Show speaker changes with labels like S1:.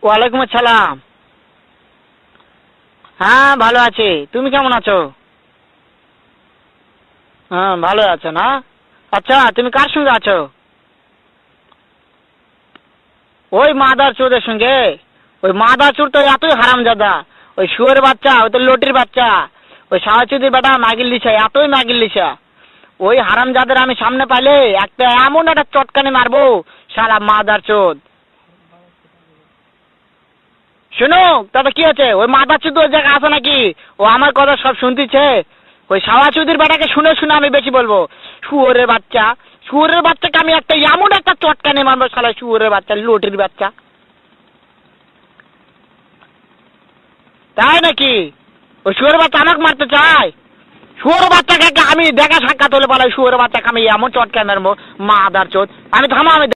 S1: ওয়ালাইকুম আসসালাম। হ্যাঁ ভালো আছি, তুমি কেমন আছো? হ্যাঁ ভালো আছো না? আচ্ছা তুমি কার সঙ্গে আছো? ওই মাদার চোরের সঙ্গে। ওই মাদার চোর তো এতই হারামজাদা, ওই শুয়োরের বাচ্চা, ওই তো লটির বাচ্চা, ওই সাহাচুদির বেটা মাগিল দিছে, এতই মাগিল দিছে। ওই হারামজাদের আমি সামনে পাইলে একটা এমন একটা চটকানি মারবো, শালা মাদার চোদ। শোনো তাতে কি আছে, ওই মাদার চোদ ওই জায়গায় আছে নাকি? ও আমার কথা সব শুনতেছে। ওই সাহাচুদির বেটাকে শুনে শুনে আমি বেশি বলবো। শুয়োরের বাচ্চা, শুয়োরের বাচ্চাকে আমি একটা এমন একটা চটকানি মারবো, শালা শুয়োরের বাচ্চা, লটির বাচ্চা। তাই নাকি? ওই শুয়োরের বাচ্চা আমাকে মারতে চায়? শুয়োরের বাচ্চাকে আমি দেখা সাক্ষাৎ হলে বলে শুয়োরের বাচ্চাকে আমি এমন চটকানি মারবো, মাদার চোদ। আমি থামো, আমি